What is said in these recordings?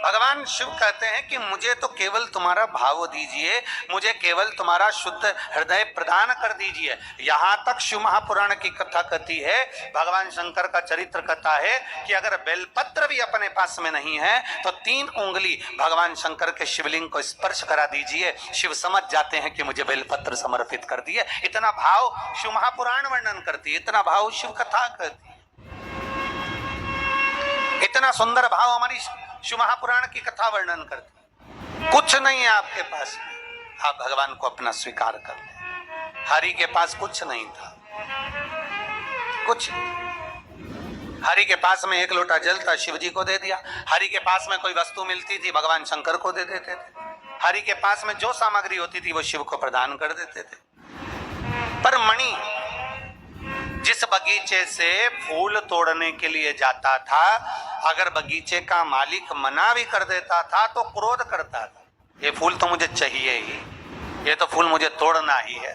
भगवान शिव कहते हैं कि मुझे तो केवल तुम्हारा भाव दीजिए, मुझे केवल तुम्हारा शुद्ध हृदय प्रदान कर दीजिए। यहाँ तक शिव महापुराण की कथा कहती है, भगवान शंकर का चरित्र कथा है कि अगर बेलपत्र भी अपने पास में नहीं है तो 3 उंगली भगवान शंकर के शिवलिंग को स्पर्श करा दीजिए, शिव समझ जाते हैं कि मुझे बेलपत्र समर्पित कर दिए। इतना भाव शिव महापुराण वर्णन करती है, इतना भाव शिव कथा कहती है, इतना सुंदर भाव हमारी शिव महापुराण की कथा वर्णन करती। कुछ नहीं है आपके पास, आप भगवान को अपना स्वीकार कर लें। हरि के पास कुछ नहीं था, कुछ। हरि के पास में 1 लोटा जल था, शिव जी को दे दिया। हरि के पास में कोई वस्तु मिलती थी, भगवान शंकर को दे देते थे। हरि के पास में जो सामग्री होती थी वो शिव को प्रदान कर देते थे। पर मणि जिस बगीचे से फूल तोड़ने के लिए जाता था, अगर बगीचे का मालिक मना भी कर देता था तो क्रोध करता था, ये फूल तो मुझे चाहिए ही, ये तो फूल मुझे तोड़ना ही है,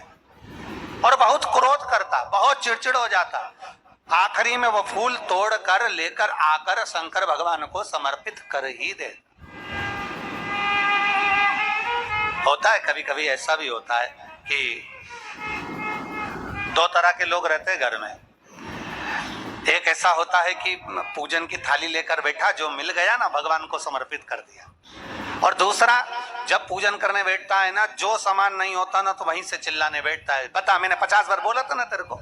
और बहुत क्रोध करता, बहुत चिड़चिड़ हो जाता। आखिरी में वो फूल तोड़ कर लेकर आकर शंकर भगवान को समर्पित कर ही दे। होता है कभी कभी ऐसा भी होता है कि 2 तरह के लोग रहते हैं घर में। एक ऐसा होता है कि पूजन की थाली लेकर बैठा, जो मिल गया ना भगवान को समर्पित कर दिया। और दूसरा, जब पूजन करने बैठता है ना, जो सामान नहीं होता ना तो वहीं से चिल्लाने बैठता है, बता मैंने 50 बार बोला था ना तेरे को,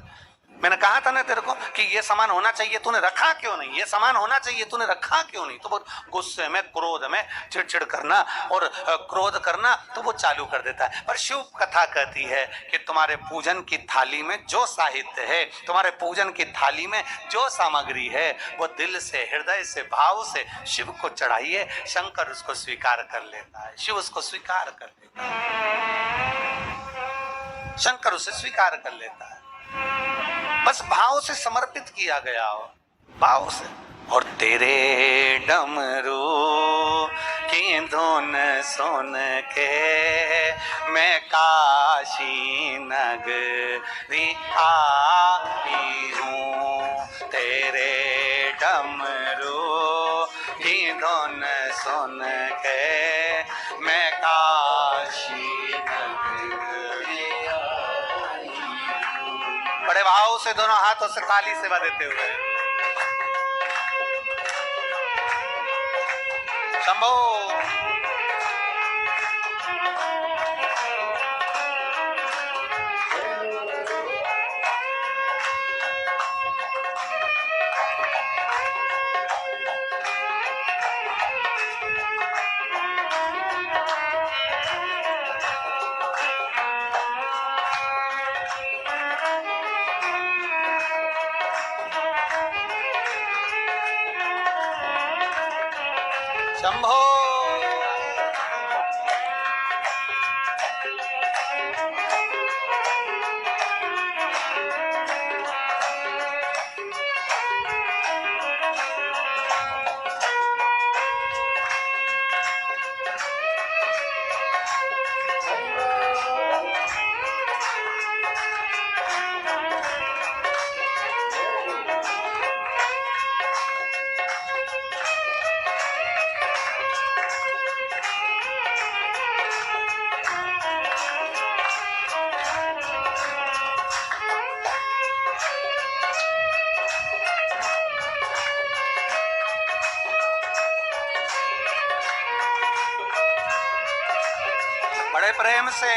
मैंने कहा था ना तेरे को कि ये सामान होना चाहिए, तूने रखा क्यों नहीं, ये सामान होना चाहिए, तूने रखा क्यों नहीं। तो वो गुस्से में, क्रोध में चिड़चिड़ करना और क्रोध करना तो वो चालू कर देता है। पर शिव कथा कहती है कि तुम्हारे पूजन की थाली में जो साहित्य है, तुम्हारे पूजन की थाली में जो सामग्री है, वो दिल से, हृदय से, भाव से शिव को चढ़ाइए, शंकर उसको स्वीकार कर लेता है, शिव उसको स्वीकार कर लेता है, शंकर उसे स्वीकार कर लेता है। बस भाव से समर्पित किया गया हो, भाव से। और तेरे डमरू की धुन सुन के मैं काशी नगरी आई हूँ, तेरे डमरू की धुन सुन के मैं काशी नगरी। बड़े भाव से दोनों हाथों से ताली सेवा देते हुए शंभो। शंभो। बड़े प्रेम से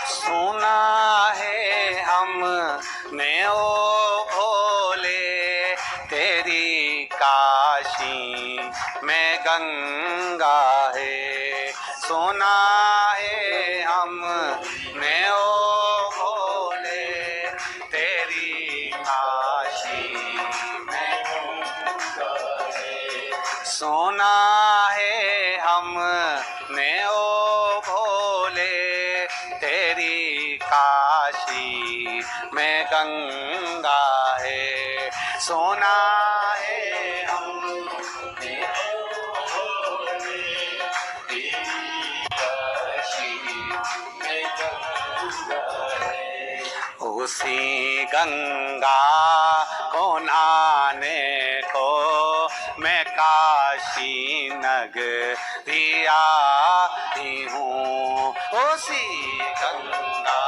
सुना है हमने ओ भोले, तेरी काशी में गंगा है। सुना है हमने ओ भोले, तेरी काशी में गंगा है। सुना है हमने ओ भोले, तेरी काशी में गंगा है। सुना है हमने ओ भोले, तेरी काशी में उसी गंगा को नहाने को मैं काशी नगरी आई हूँ। उसी गंगा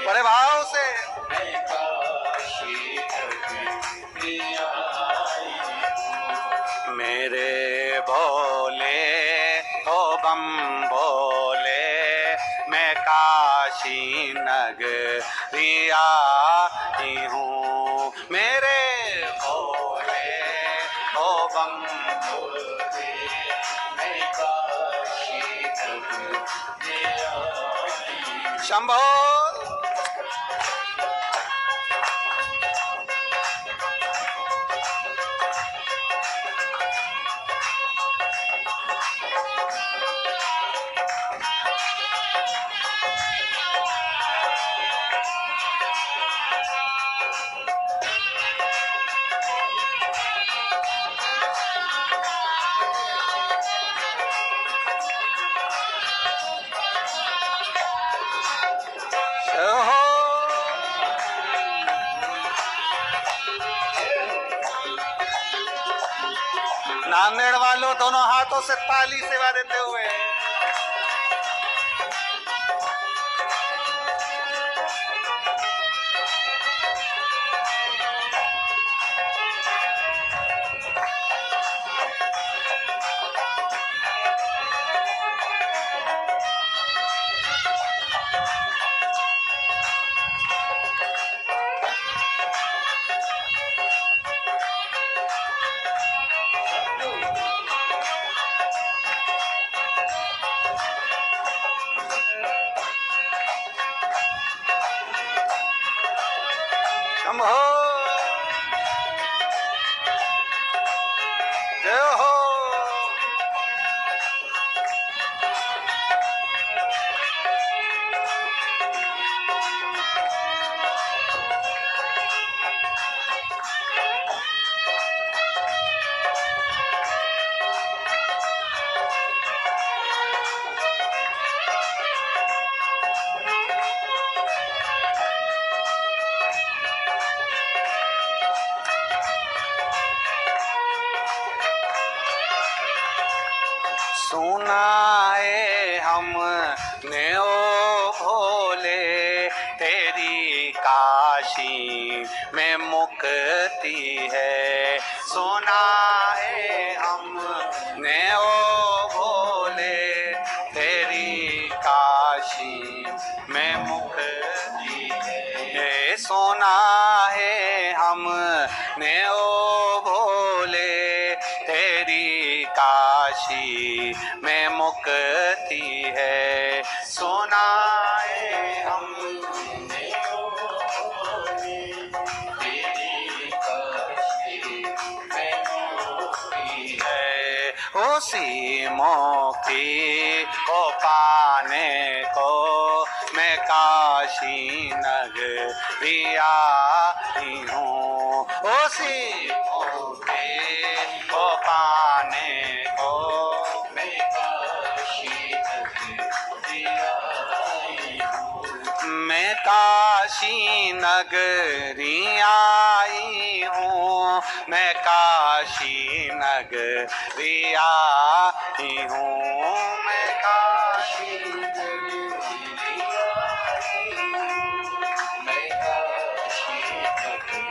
बड़े भाव से मैं काशी नगरी आई हूँ। मेरे भोले ओ बम भोले मैं काशी नगरी आई हूँ। मेरे भोले ओ बम भोले मैं काशी नगरी आई हूँ। शंभो नांदेड़ वालों दोनों हाथों से ताली सेवा देते हुए शंभो जय हो। सुनाए हमने ओ भोले तेरी काशी में मुक्ति है। सुनाए हमने ओ भोले तेरी काशी में मुक्ति है। सुना है हमने ओ भोले तेरी काशी में मुक्ति है। सुना है हमने ओ भोले तेरी काशी में मुक्ति है। उसी मुक्ति को पाने को मैं काशी नगरी आई हूँ। उसी मुक्ति को पाने को मैं काशी नगरी आई हूँ। मैं काशी नगरी आई हूँ। मैं काशी नगरी आई हूँ। मैं काशी नगरी आई हूँ। मैं काशी नगरी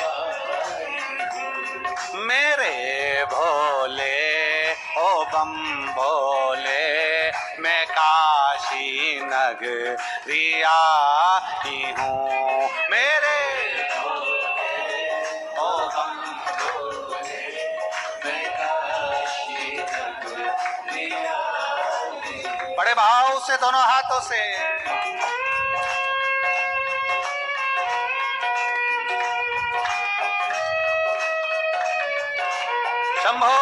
आई हूँ। मेरे भोले ओ बम भोले मैं काशी नगरी आई हूँ। मेरे भोले ओ बम भोले मैं काशी नगरी आई हूँ। बड़े भाव से दोनों हाथों से शंभो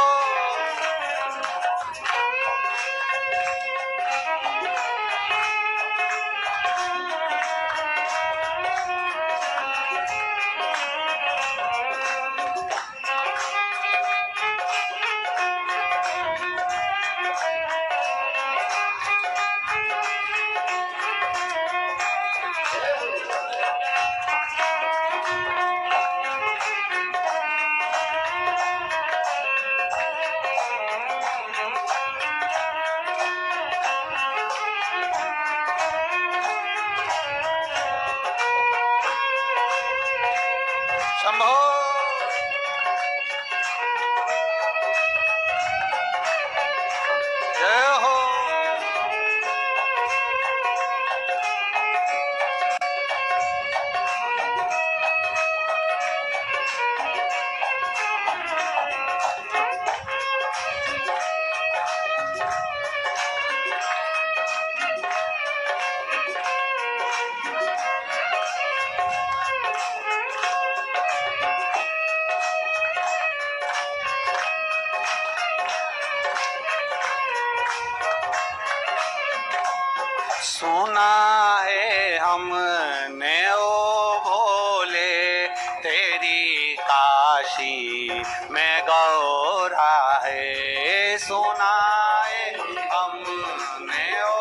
सुना है हमने ओ भोले तेरी काशी में गौरा है। सुना है हमने ओ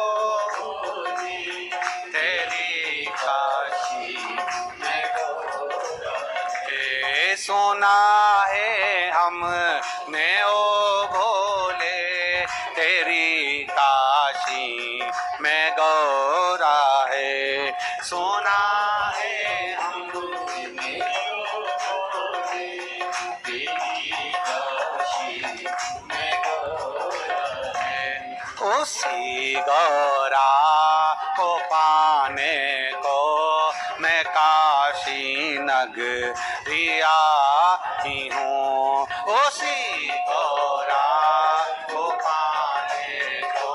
भोले तेरी काशी में गौरा है। सुना है हमने ओ भोले तेरी काशी में गौरा है। सुना है हमने तेरी काशी में गौरा है। उसी गौरा को पाने को मैं काशी नगरिया ही हूँ। उसी गौरा को पाने को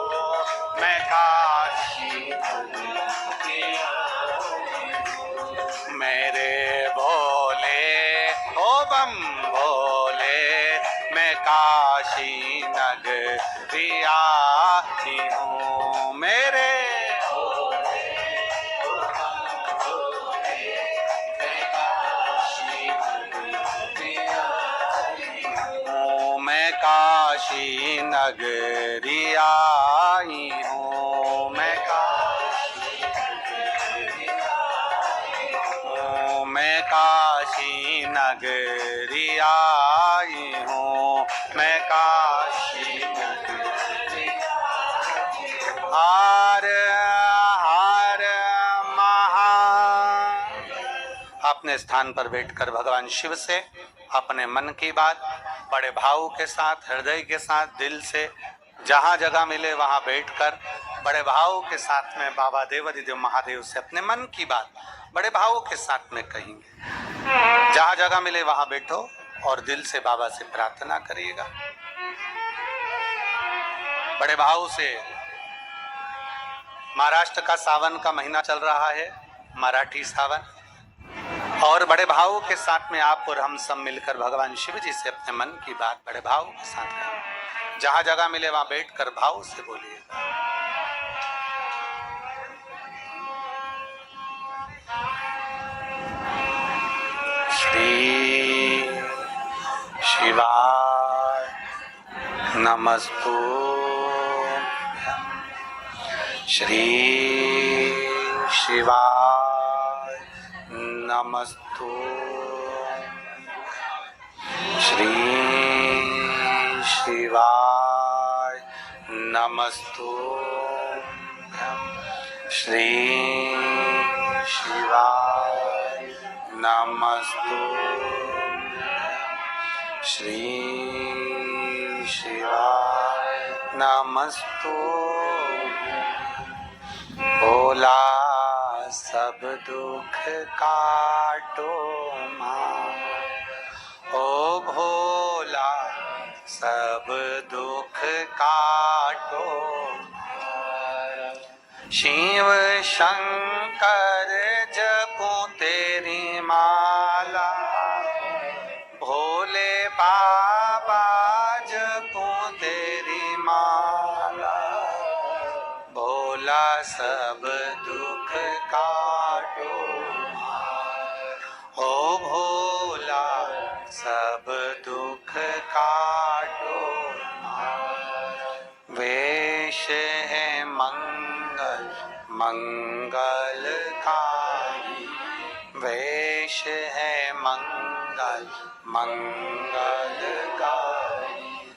मैं काशी नगरिया हूँ। मेरे भोले ओ बम भोले मैं काशी नगरिया ही हूँ। मेरे काशी नगरी आई हूँ। मैं काशी मैं काशी नगरी आई हूँ। मैं काशी नगरी हर हर महा। अपने स्थान पर बैठकर भगवान शिव से अपने मन की बात बड़े भाव के साथ, हृदय के साथ, दिल से, जहाँ जगह मिले वहाँ बैठकर बड़े भाव के साथ में बाबा देवाधिदेव महादेव से अपने मन की बात बड़े भाव के साथ में कहेंगे। जहाँ जगह मिले वहाँ बैठो और दिल से बाबा से प्रार्थना करिएगा बड़े भाव से। महाराष्ट्र का सावन का महीना चल रहा है, मराठी सावन, और बड़े भाव के साथ में आप और हम सब मिलकर भगवान शिव जी से अपने मन की बात बड़े भाव के साथ करें। जहां जगह मिले वहां बैठकर भाव से बोलिए। श्री शिवाय नमस्तु। श्री शिवाय नमस्तु। श्री शिवाय नमस्तु। श्री शिवाय नमस्तु। श्री शिवाय नमस्तु। भोला सब दुख काटो माँ, ओ भोला सब दुख काटो। शिव शंकर जपूं तेरी माला, भोले बाबा जपूं तेरी माला। भोला सब दुख काटो, ओ भोला सब दुख काटो। वेश है मंगल मंगलकारी, वेश है मंगल मंगलकारी।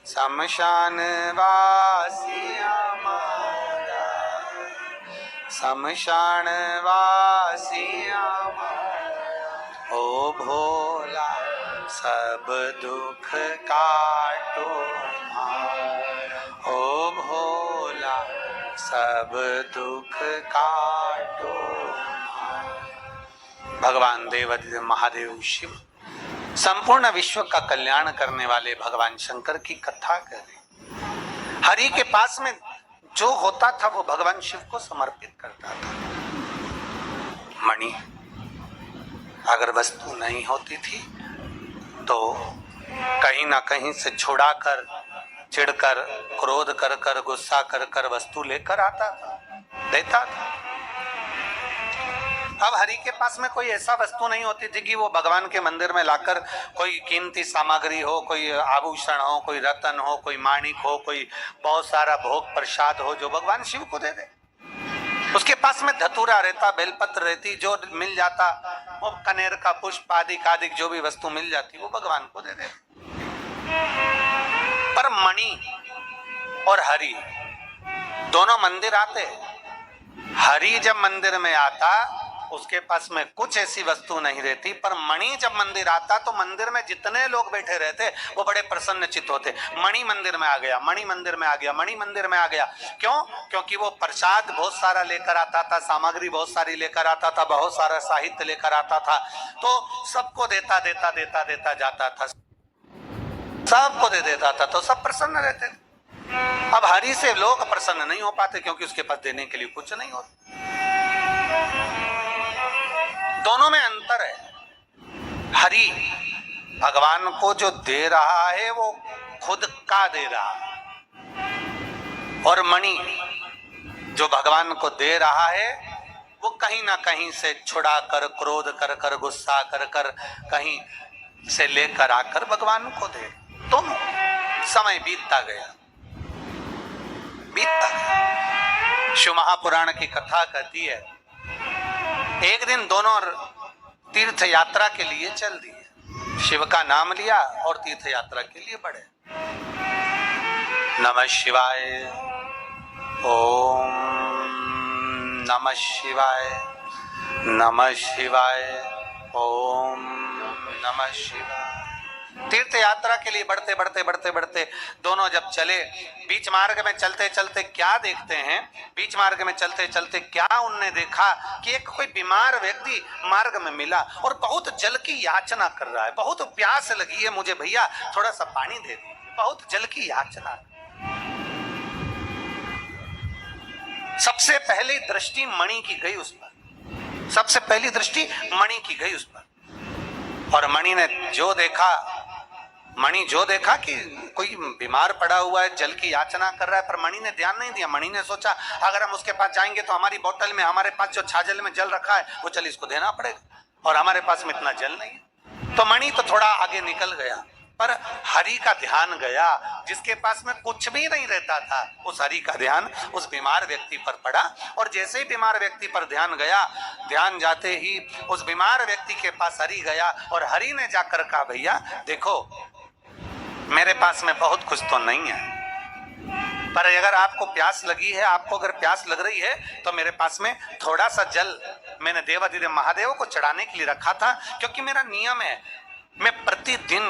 शमशान वासी हमारा, शमशान वासी हमारा। ओ भोला सब दुख काटो, ओ भोला सब दुख काटो। भगवान देवाधिदेव महादेव शिव संपूर्ण विश्व का कल्याण करने वाले भगवान शंकर की कथा करें। हरि के पास में जो होता था वो भगवान शिव को समर्पित करता था। मणि अगर वस्तु नहीं होती थी तो कहीं ना कहीं से छुड़ाकर, चिढ़कर, क्रोध कर कर, गुस्सा कर कर वस्तु लेकर आता था। देता था। अब हरि के पास में कोई ऐसा वस्तु नहीं होती थी कि वो भगवान के मंदिर में लाकर कोई कीमती सामग्री हो, कोई आभूषण हो, कोई रतन हो, कोई माणिक हो, कोई बहुत सारा भोग प्रसाद हो जो भगवान शिव को दे दे। उसके पास में धतूरा रहता, बेलपत्र रहती, जो मिल जाता वो कनेर का पुष्प आदि जो भी वस्तु मिल जाती वो भगवान को दे दे। पर मणि और हरि दोनों मंदिर आते। हरि जब मंदिर में आता उसके पास में कुछ ऐसी वस्तु नहीं रहती, पर मणि जब मंदिर आता तो मंदिर में जितने लोग बैठे रहते वो बड़े प्रसन्न चित्त होते। मणि मंदिर में आ गया, मणि मंदिर में आ गया, मणि मंदिर में आ गया। क्यों? क्योंकि वो प्रसाद बहुत सारा लेकर आता था, सामग्री बहुत सारी लेकर आता था, बहुत सारा साहित्य लेकर आता था, तो सबको देता देता देता देता जाता था, सबको दे देता था, तो सब प्रसन्न रहते थे। अब हरि से लोग प्रसन्न नहीं हो पाते क्योंकि उसके पास देने के लिए कुछ नहीं होता। दोनों में अंतर है। हरि भगवान को जो दे रहा है वो खुद का दे रहा है, और मणि जो भगवान को दे रहा है वो कहीं ना कहीं से छुड़ा कर, क्रोध कर कर, गुस्सा कर कर कहीं से लेकर आकर भगवान को दे। दोनों समय बीतता गया, बीतता गया। शिव महापुराण की कथा कहती है एक दिन दोनों तीर्थ यात्रा के लिए चल दिए। शिव का नाम लिया और तीर्थ यात्रा के लिए बढ़े। नमः शिवाय, ओम नमः शिवाय, नमः शिवाय, ओम नमः शिवाय। तीर्थ यात्रा के लिए बढ़ते बढ़ते बढ़ते बढ़ते दोनों जब चले, बीच मार्ग में चलते चलते क्या देखते हैं, बीच मार्ग में चलते चलते क्या उनने देखा कि एक कोई बीमार व्यक्ति मार्ग में मिला और बहुत जल की याचना कर रहा है। बहुत प्यास लगी है मुझे, भैया थोड़ा सा पानी दे दो। बहुत जल की याचना। सबसे पहली दृष्टि मणि की गई उस पर, सबसे पहली दृष्टि मणि की गई उस पर। और मणि ने जो देखा, मणि जो देखा कि कोई बीमार पड़ा हुआ है, जल की याचना कर रहा है, पर मणि ने ध्यान नहीं दिया। मणि ने सोचा अगर हम उसके पास जाएंगे तो हमारी बोतल में, हमारे पास जो छाजल में जल रखा है वो जल इसको देना पड़ेगा, और हमारे पास में इतना जल नहीं है। तो मणि तो थोड़ा आगे निकल गया, पर हरि का ध्यान गया, जिसके पास में कुछ भी नहीं रहता था, उस हरि का ध्यान उस बीमार व्यक्ति पर पड़ा। और जैसे ही बीमार व्यक्ति पर ध्यान गया, ध्यान जाते ही उस बीमार व्यक्ति के पास हरि गया और हरि ने जाकर कहा भैया देखो मेरे पास में बहुत कुछ तो नहीं है, पर अगर आपको प्यास लगी है, आपको अगर प्यास लग रही है तो मेरे पास में थोड़ा सा जल मैंने देवाधिदेव महादेव को चढ़ाने के लिए रखा था, क्योंकि मेरा नियम है मैं प्रतिदिन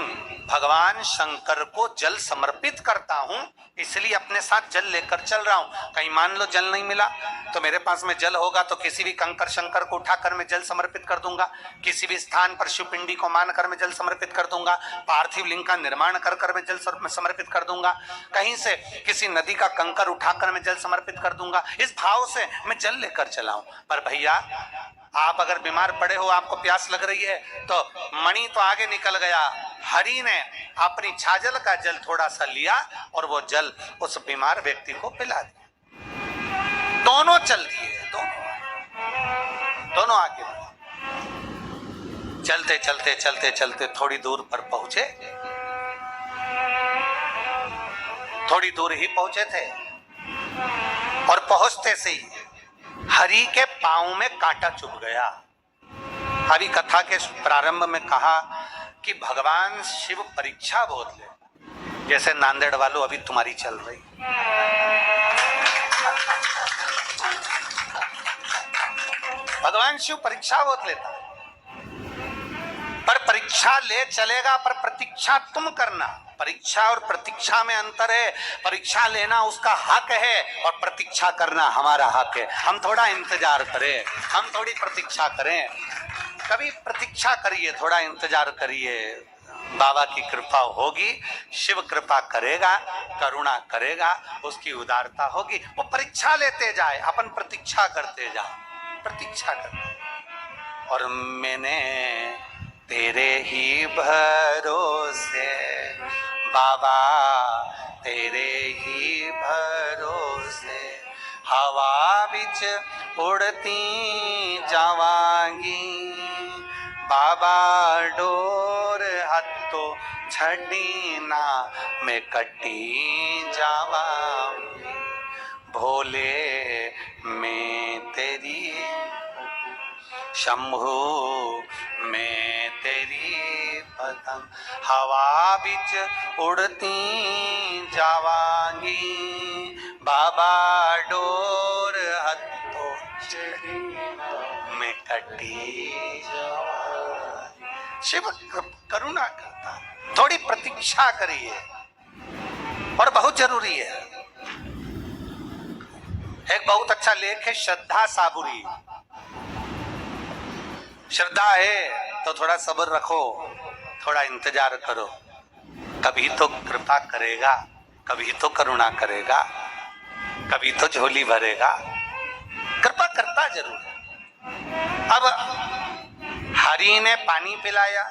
भगवान शंकर को जल समर्पित करता हूं, इसलिए अपने साथ जल लेकर चल रहा हूं। कहीं मान लो जल नहीं मिला तो मेरे पास में जल होगा तो किसी भी कंकर शंकर को उठाकर मैं जल समर्पित कर दूंगा, किसी भी स्थान पर शिव पिंडी को मानकर मैं जल समर्पित कर दूंगा, पार्थिव लिंग का निर्माण कर कर मैं जल समर्पित कर दूंगा, कहीं से किसी नदी का कंकर उठाकर मैं जल समर्पित कर दूंगा। इस भाव से मैं जल लेकर चला हूं। पर भैया आप अगर बीमार पड़े हो, आपको प्यास लग रही है, तो मणि तो आगे निकल गया, हरि ने अपनी छाजल का जल थोड़ा सा लिया और वो जल उस बीमार व्यक्ति को पिला दिया। दोनों चल दिए, दोनों आगे चलते चलते चलते चलते थोड़ी दूर पर पहुंचे, थोड़ी दूर ही पहुंचे थे, और पहुंचते से ही हरि के पांव में कांटा चुभ गया। अभी कथा के प्रारंभ में कहा कि भगवान शिव परीक्षा बहुत ले, जैसे नांदेड़ वालों अभी तुम्हारी चल रही। भगवान शिव परीक्षा बहुत लेता है, पर परीक्षा ले चलेगा, पर प्रतीक्षा तुम करना। परीक्षा और प्रतीक्षा में अंतर है। परीक्षा लेना उसका हक है और प्रतीक्षा करना हमारा हक है। हम थोड़ा इंतजार करें, हम थोड़ी प्रतीक्षा करें। कभी प्रतीक्षा करिए, थोड़ा इंतजार करिए, बाबा की कृपा होगी, शिव कृपा करेगा, करुणा करेगा, उसकी उदारता होगी। वो परीक्षा लेते जाए, अपन प्रतीक्षा करते जाए, प्रतीक्षा करते। और मैंने तेरे ही भरोसे बाबा, तेरे ही भरोसे हवा बिच उड़ती जावांगी, बाबा डोर हथो छड़ी ना मैं कटी जावांगी, भोले मैं तेरी शंभू मैं तेरी पतंग, हवा बिच उड़ती जावांगी, बाबा डोर हथो मैं कटी जावांगी। शिव करुणा करता, थोड़ी प्रतीक्षा करिए और बहुत जरूरी है। एक बहुत अच्छा लेख है श्रद्धा साबुरी। श्रद्धा है तो थोड़ा सब्र रखो, थोड़ा इंतजार करो, कभी तो कृपा करेगा, कभी तो करुणा करेगा, कभी तो झोली भरेगा, कृपा करता जरूर। अब हरि ने पानी पिलाया,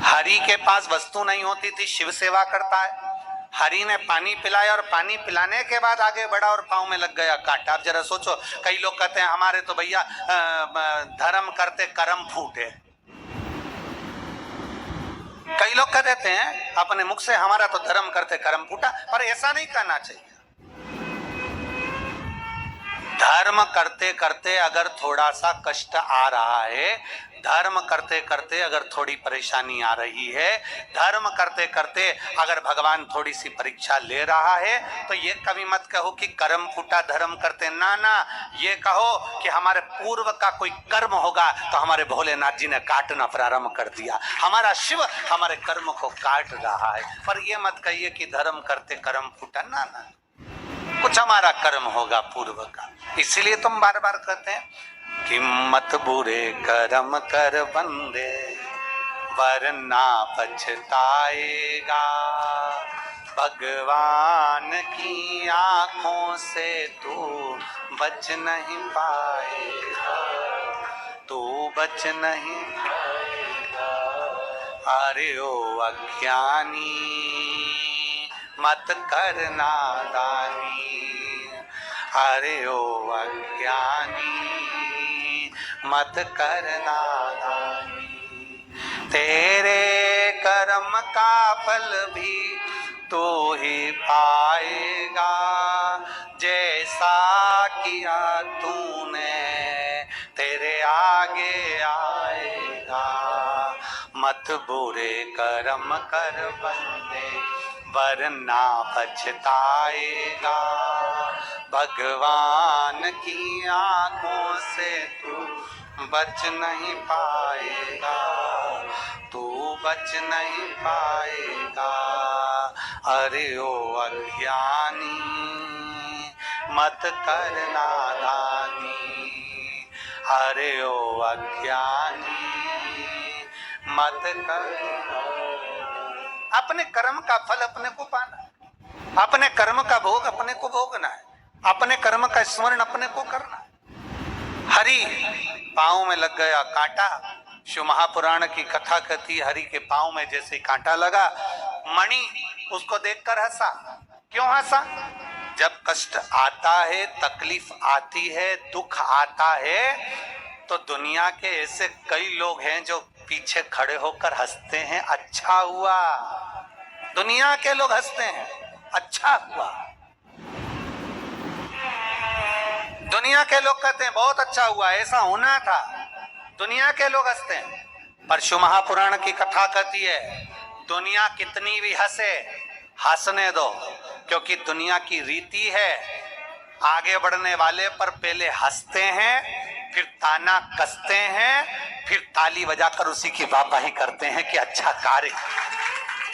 हरि के पास वस्तु नहीं होती थी, शिव सेवा करता है, हरि ने पानी पिलाया और पानी पिलाने के बाद आगे बढ़ा और पांव में लग गया कांटा। अब जरा सोचो, कई लोग कहते हैं हमारे तो भैया धर्म करते कर्म फूटे। कई लोग कह देते हैं अपने मुख से हमारा तो धर्म करते कर्म फूटा, पर ऐसा नहीं कहना चाहिए। धर्म करते करते अगर थोड़ा सा कष्ट आ रहा है, धर्म करते करते अगर थोड़ी परेशानी आ रही है, धर्म करते करते अगर भगवान थोड़ी सी परीक्षा ले रहा है, तो ये कभी मत कहो कि कर्म फूटा धर्म करते, ना ना, ये कहो कि हमारे पूर्व का कोई कर्म होगा तो हमारे भोलेनाथ जी ने काटना प्रारंभ कर दिया, हमारा शिव हमारे कर्म को काट रहा है। पर ये मत कहिए कि धर्म करते कर्म फूटा, ना ना, कुछ हमारा कर्म होगा पूर्व का। इसलिए तुम बार बार कहते हैं कि मत बुरे कर्म कर बंदे वरना पछताएगा, भगवान की आंखों से तू बच नहीं पाएगा, तू बच नहीं पाएगा। अरे ओ अज्ञानी मत कर नादानी, अरे ओ अज्ञानी मत कर नादानी, तेरे कर्म का फल भी तो ही पाएगा, जैसा किया तूने तेरे आगे आएगा। मत बुरे कर्म कर बंदे वरना पछताएगा, भगवान की आंखों से तू बच नहीं पाएगा, तू बच नहीं पाएगा। अरे ओ अज्ञानी मत कर नादानी, अरे ओ अज्ञानी मत कर। अपने कर्म का फल अपने को पाना, अपने कर्म का भोग अपने को भोगना है, अपने कर्म का स्मरण अपने को करना। हरि पांव में लग गया कांटा, शिव महापुराण की कथा कहती, हरि के पांव में जैसे कांटा लगा, मणि उसको देखकर हंसा। क्यों हंसा? जब कष्ट आता है, तकलीफ आती है, दुख आता है, तो दुनिया के ऐसे कई लोग हैं जो पीछे खड़े होकर हंसते हैं, अच्छा हुआ। दुनिया के लोग हंसते हैं, अच्छा हुआ। दुनिया के लोग कहते हैं बहुत अच्छा हुआ, ऐसा होना था। दुनिया के लोग हंसते हैं। पर शिव महापुराण की कथा कहती है, दुनिया कितनी भी हंसे, हंसने दो, क्योंकि दुनिया की रीति है, आगे बढ़ने वाले पर पहले हंसते हैं, फिर ताना कसते हैं, फिर ताली बजाकर उसी की वाहवाही करते हैं कि अच्छा कार्य।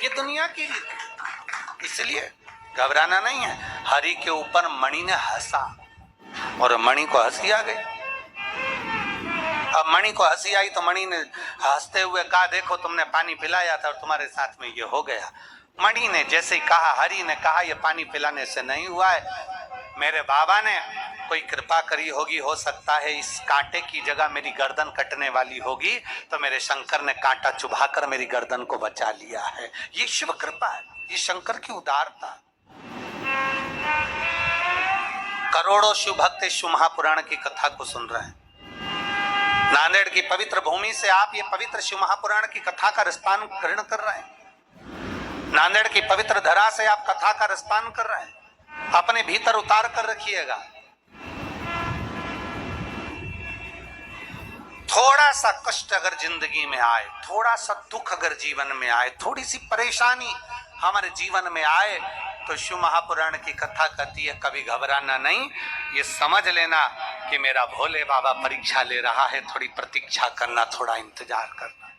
ये दुनिया की रीति। इसलिए घबराना नहीं है। हरि के ऊपर मणि ने हंसा और मणि को हंसी आ गई। अब मणि को हंसी आई तो मणि ने हंसते हुए कहा, देखो तुमने पानी पिलाया था और तुम्हारे साथ में ये हो गया। मणि ने जैसे ही कहा, हरि ने कहा, ये पानी पिलाने से नहीं हुआ है, मेरे बाबा ने कोई कृपा करी होगी, हो सकता है इस कांटे की जगह मेरी गर्दन कटने वाली होगी, तो मेरे शंकर ने कांटा चुभाकर मेरी गर्दन को बचा लिया है। ये शिव कृपा है, ये शंकर की उदारता। करोड़ों शिव भक्त इस शिव महापुराण की कथा को सुन रहे हैं। नांदेड़ की पवित्र भूमि से आप ये पवित्र शिव महापुराण की कथा का रसपान ग्रहण कर रहे हैं। नांदेड़ की पवित्र धरा से आप कथा का रसपान कर रहे हैं। अपने भीतर उतार कर रखिएगा। थोड़ा सा कष्ट अगर जिंदगी में आए, थोड़ा सा दुख अगर जीवन में आए, थोड़ी सी परेशानी हमारे जीवन में आए, तो शिव महापुराण की कथा कहती है कभी घबराना नहीं, ये समझ लेना कि मेरा भोले बाबा परीक्षा ले रहा है, थोड़ी प्रतीक्षा करना, थोड़ा इंतजार करना।